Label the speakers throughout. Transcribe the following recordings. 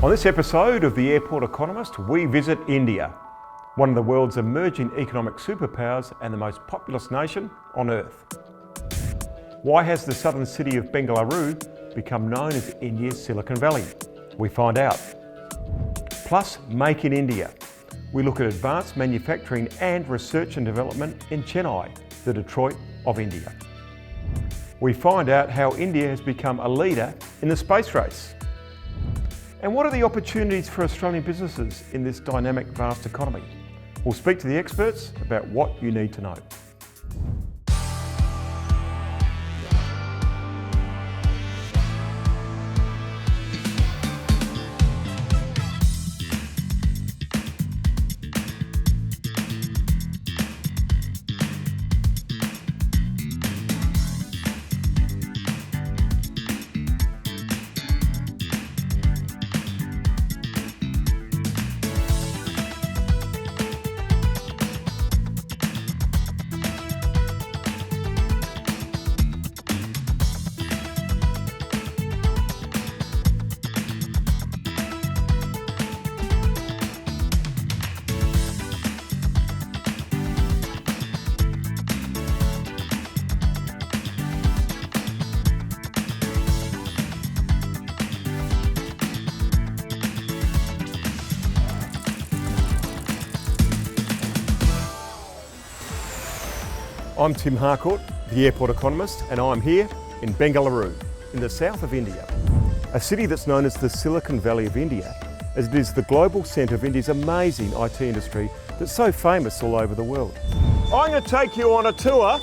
Speaker 1: On this episode of the Airport Economist, we visit India, one of the world's emerging economic superpowers and the most populous nation on earth. Why has the southern city of Bengaluru become known as India's Silicon Valley? We find out. Plus, Make in India. We look at advanced manufacturing and research and development in Chennai, the Detroit of India. We find out how India has become a leader in the space race. And what are the opportunities for Australian businesses in this dynamic, vast economy? We'll speak to the experts about what you need to know. I'm Tim Harcourt, the Airport Economist, and I'm here in Bengaluru, in the south of India. A city that's known as the Silicon Valley of India, as it is the global centre of India's amazing IT industry that's so famous all over the world. I'm going to take you on a tour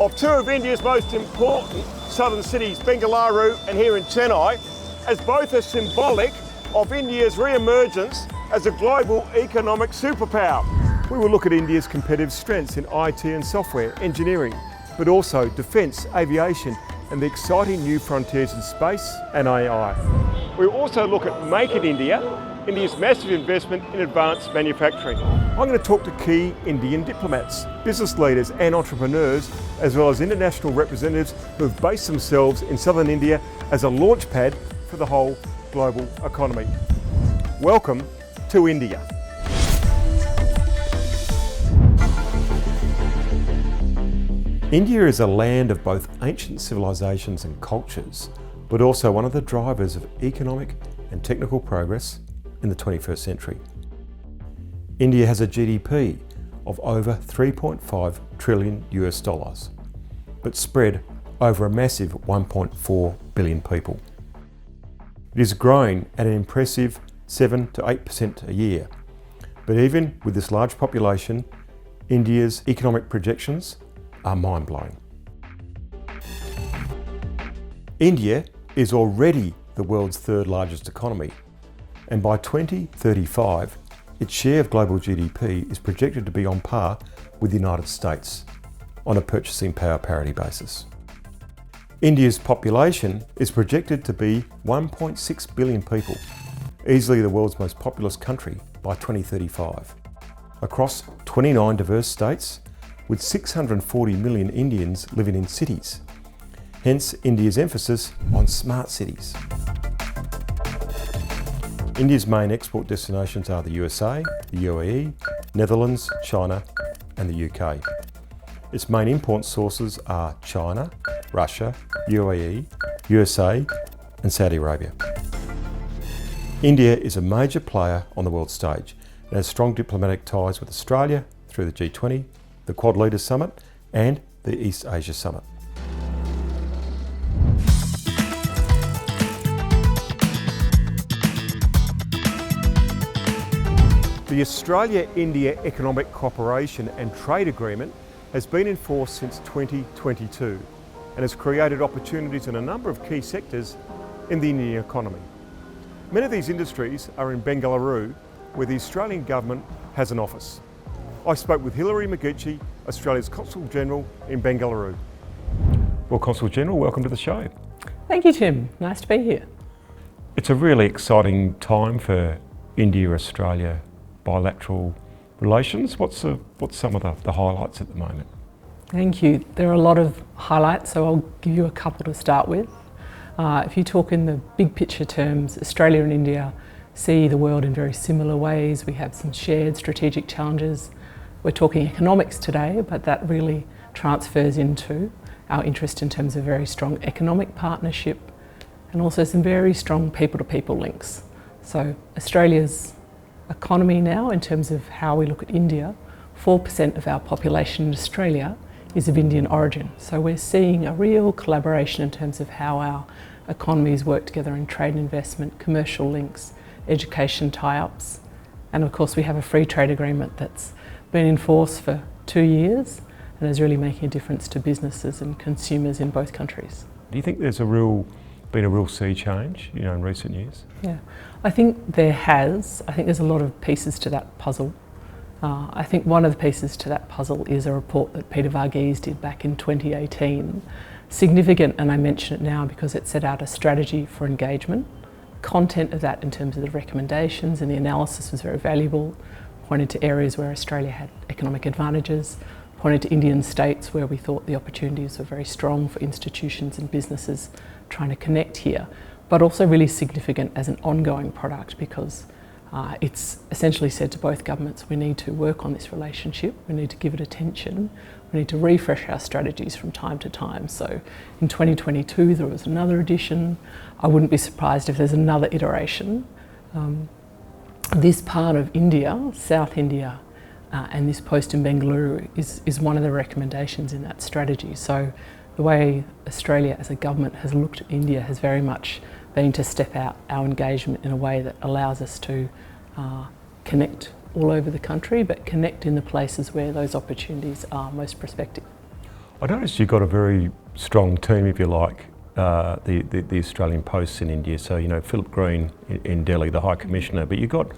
Speaker 1: of two of India's most important southern cities, Bengaluru and here in Chennai, as both are symbolic of India's re-emergence as a global economic superpower. We will look at India's competitive strengths in IT and software engineering, but also defence, aviation, and the exciting new frontiers in space and AI. We will also look at Make in India, India's massive investment in advanced manufacturing. I'm going to talk to key Indian diplomats, business leaders and entrepreneurs, as well as international representatives who have based themselves in southern India as a launchpad for the whole global economy. Welcome to India. India is a land of both ancient civilizations and cultures, but also one of the drivers of economic and technical progress in the 21st century. India has a GDP of over 3.5 trillion US dollars, but spread over a massive 1.4 billion people. It is growing at an impressive 7 to 8% a year, but even with this large population, India's economic projections are mind-blowing. India is already the world's third largest economy, and by 2035, its share of global GDP is projected to be on par with the United States on a purchasing power parity basis. India's population is projected to be 1.6 billion people, easily the world's most populous country by 2035, across 29 diverse states with 640 million Indians living in cities, hence India's emphasis on smart cities. India's main export destinations are the USA, the UAE, Netherlands, China and the UK. Its main import sources are China, Russia, UAE, USA and Saudi Arabia. India is a major player on the world stage and has strong diplomatic ties with Australia through the G20, the Quad Leaders Summit and the East Asia Summit. The Australia-India Economic Cooperation and Trade Agreement has been in force since 2022 and has created opportunities in a number of key sectors in the Indian economy. Many of these industries are in Bengaluru, where the Australian government has an office. I spoke with Hilary Maguchi, Australia's Consul General in Bengaluru. Well, Consul General, welcome to the show.
Speaker 2: Thank you, Tim. Nice to be here.
Speaker 1: It's a really exciting time for India-Australia bilateral relations. What's some of the highlights at the moment?
Speaker 2: Thank you. There are a lot of highlights, so I'll give you a couple to start with. If you talk in the big picture terms, Australia and India see the world in very similar ways. We have some shared strategic challenges. We're talking economics today, but that really transfers into our interest in terms of very strong economic partnership and also some very strong people-to-people links. So Australia's economy now, in terms of how we look at India, 4% of our population in Australia is of Indian origin. So we're seeing a real collaboration in terms of how our economies work together in trade and investment, commercial links, education tie-ups, and of course we have a free trade agreement that's been in force for 2 years and is really making a difference to businesses and consumers in both countries.
Speaker 1: Do you think there's been a real sea change, in recent years?
Speaker 2: Yeah, I think there has. I think there's a lot of pieces to that puzzle. I think one of the pieces to that puzzle is a report that Peter Varghese did back in 2018. Significant, and I mention it now because it set out a strategy for engagement. Content of that in terms of the recommendations and the analysis was very valuable, pointed to areas where Australia had economic advantages, pointed to Indian states where we thought the opportunities were very strong for institutions and businesses trying to connect here, but also really significant as an ongoing product because it's essentially said to both governments, we need to work on this relationship, we need to give it attention, we need to refresh our strategies from time to time. So in 2022 there was another edition. I wouldn't be surprised if there's another iteration. This part of India, South India, and this post in Bengaluru is one of the recommendations in that strategy. So the way Australia as a government has looked at India has very much been to step out our engagement in a way that allows us to connect all over the country, but connect in the places where those opportunities are most prospective.
Speaker 1: I noticed you've got a very strong team, if you like, the Australian posts in India. So, Philip Green in Delhi, the High Commissioner, but you've got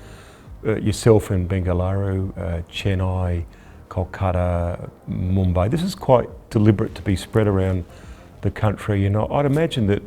Speaker 1: yourself in Bengaluru, Chennai, Kolkata, Mumbai. This is quite deliberate to be spread around the country. I'd imagine that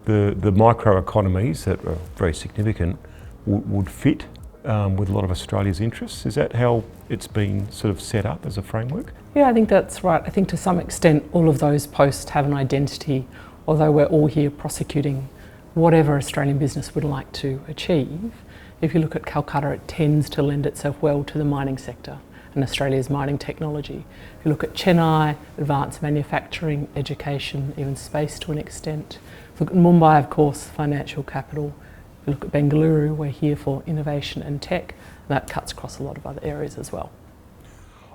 Speaker 1: the microeconomies that are very significant would fit with a lot of Australia's interests. Is that how it's been sort of set up as a framework?
Speaker 2: Yeah, I think that's right. I think to some extent all of those posts have an identity, although we're all here prosecuting whatever Australian business would like to achieve. If you look at Calcutta, it tends to lend itself well to the mining sector and Australia's mining technology. If you look at Chennai, advanced manufacturing, education, even space to an extent. If you look at Mumbai, of course, financial capital. If you look at Bengaluru, we're here for innovation and tech, and that cuts across a lot of other areas as well.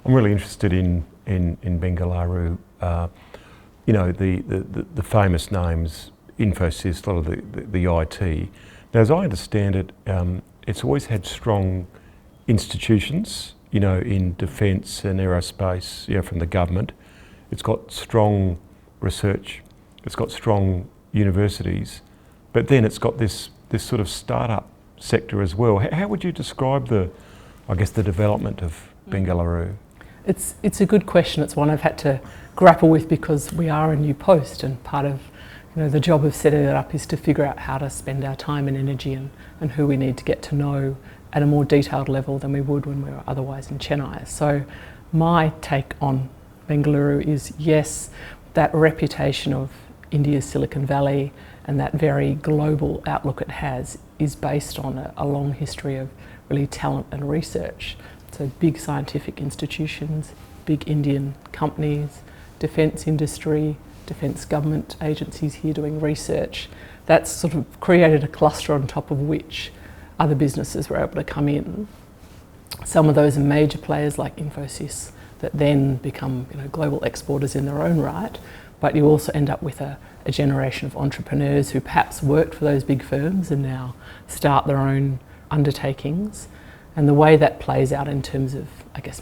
Speaker 1: I'm really interested in Bengaluru. The famous names, Infosys, a lot of the IT. Now, as I understand it, it's always had strong institutions, in defence and aerospace, from the government. It's got strong research, it's got strong universities, but then it's got this sort of startup sector as well. How would you describe the development of Bengaluru?
Speaker 2: It's a good question. It's one I've had to grapple with because we are a new post, and part of the job of setting it up is to figure out how to spend our time and energy and who we need to get to know at a more detailed level than we would when we were otherwise in Chennai. So my take on Bengaluru is, yes, that reputation of India's Silicon Valley and that very global outlook it has is based on a long history of really talent and research. So big scientific institutions, big Indian companies, defence industry, defence government agencies here doing research. That's sort of created a cluster on top of which other businesses were able to come in. Some of those are major players like Infosys that then become global exporters in their own right, but you also end up with a generation of entrepreneurs who perhaps worked for those big firms and now start their own undertakings. And the way that plays out in terms of,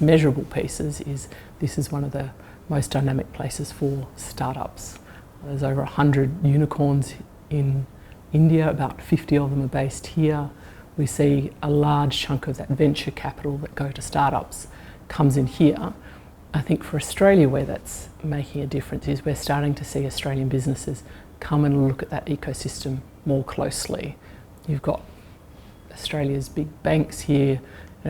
Speaker 2: measurable pieces is this is one of the most dynamic places for startups. There's over 100 unicorns in India, about 50 of them are based here. We see a large chunk of that venture capital that go to startups comes in here. I think for Australia, where that's making a difference is we're starting to see Australian businesses come and look at that ecosystem more closely. You've got Australia's big banks here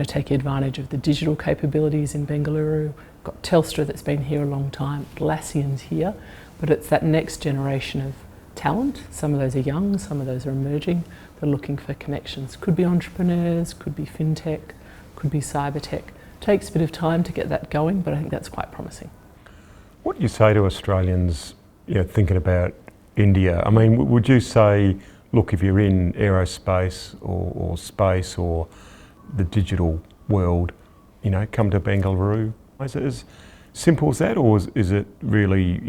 Speaker 2: taking advantage of the digital capabilities in Bengaluru. We've got Telstra that's been here a long time, Atlassian's here, but it's that next generation talent. Some of those are young, some of those are emerging. They're looking for connections. Could be entrepreneurs, could be fintech, could be cyber tech. Takes a bit of time to get that going, but I think that's quite promising.
Speaker 1: What do you say to Australians, thinking about India? I mean, would you say, look, if you're in aerospace or space or the digital world, come to Bengaluru? Is it as simple as that, or is it really,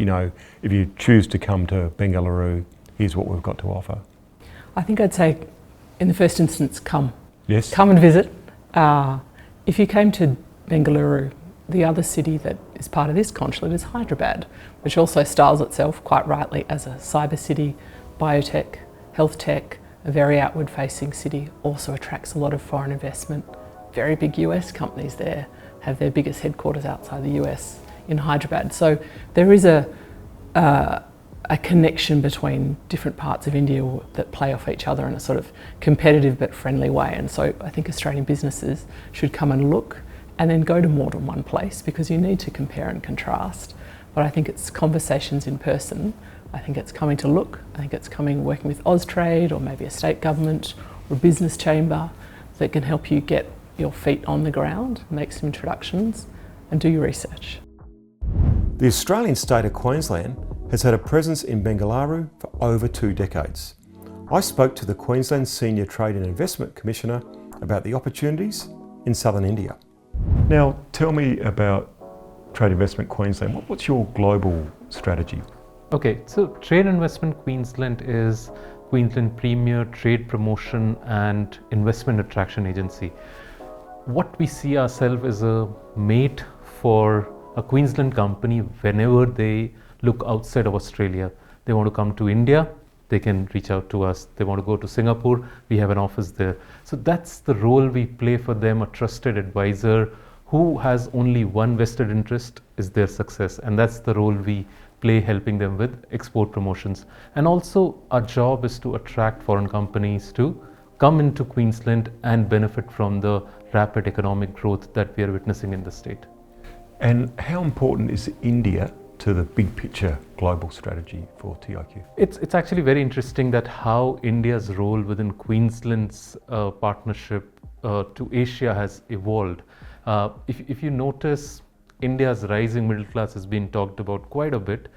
Speaker 1: if you choose to come to Bengaluru, here's what we've got to offer?
Speaker 2: I think I'd say, in the first instance, come.
Speaker 1: Yes.
Speaker 2: Come and visit. If you came to Bengaluru, the other city that is part of this consulate is Hyderabad, which also styles itself quite rightly as a cyber city, biotech, health tech, a very outward-facing city, also attracts a lot of foreign investment. Very big US companies there have their biggest headquarters outside the US in Hyderabad. So there is a connection between different parts of India that play off each other in a sort of competitive but friendly way. And so I think Australian businesses should come and look and then go to more than one place, because you need to compare and contrast. But I think it's conversations in person. I think it's coming to look. I think it's working with Austrade or maybe a state government or a business chamber that can help you get your feet on the ground, make some introductions and do your research.
Speaker 1: The Australian state of Queensland has had a presence in Bengalaru for over 2 decades. I spoke to the Queensland Senior Trade and Investment Commissioner about the opportunities in southern India. Now, tell me about Trade Investment Queensland. What's your global strategy?
Speaker 3: Okay, so Trade Investment Queensland is Queensland premier trade promotion and investment attraction agency. What we see ourselves as a mate for a Queensland company whenever they look outside of Australia. They want to come to India, they can reach out to us. They want to go to Singapore, we have an office there. So that's the role we play for them, a trusted advisor who has only one vested interest is their success. And that's the role we play, helping them with export promotions. And also our job is to attract foreign companies to come into Queensland and benefit from the rapid economic growth that we are witnessing in the state.
Speaker 1: And how important is India to the big picture global strategy for TIQ?
Speaker 3: It's actually very interesting that how India's role within Queensland's partnership to Asia has evolved. If you notice, India's rising middle class has been talked about quite a bit.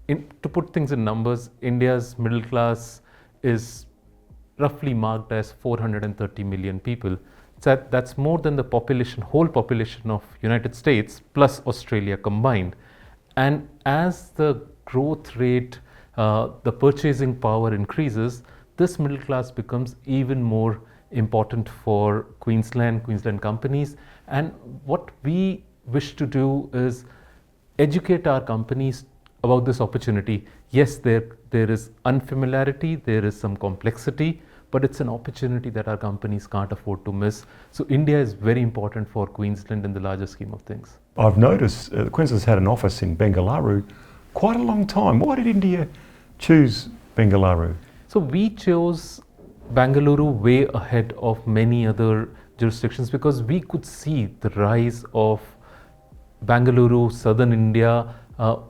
Speaker 3: To put things in numbers, India's middle class is roughly marked as 430 million people. That's more than the whole population of United States plus Australia combined. And as the growth rate, the purchasing power increases, this middle class becomes even more important for Queensland companies. And what we wish to do is educate our companies about this opportunity. Yes, there is unfamiliarity, there is some complexity, but it's an opportunity that our companies can't afford to miss. So India is very important for Queensland in the larger scheme of things.
Speaker 1: I've noticed Queensland's had an office in Bengalaru quite a long time. Why did India choose Bengalaru?
Speaker 3: So we chose Bengaluru way ahead of many other jurisdictions because we could see the rise of Bengaluru, southern India,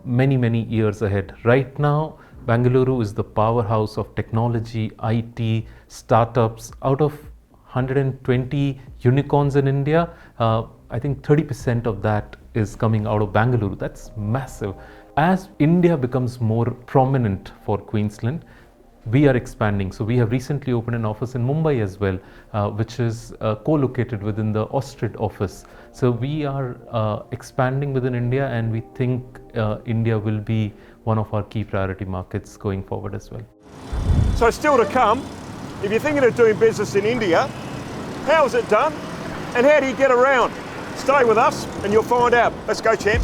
Speaker 3: many years ahead. Right now, Bengaluru is the powerhouse of technology, IT, startups. Out of 120 unicorns in India, I think 30% of that is coming out of Bengaluru. That's massive. As India becomes more prominent for Queensland, we are expanding. So we have recently opened an office in Mumbai as well, which is co-located within the Austrade office. So we are expanding within India, and we think India will be one of our key priority markets going forward as well.
Speaker 1: So still to come, if you're thinking of doing business in India, how is it done and how do you get around? Stay with us and you'll find out. Let's go, champ.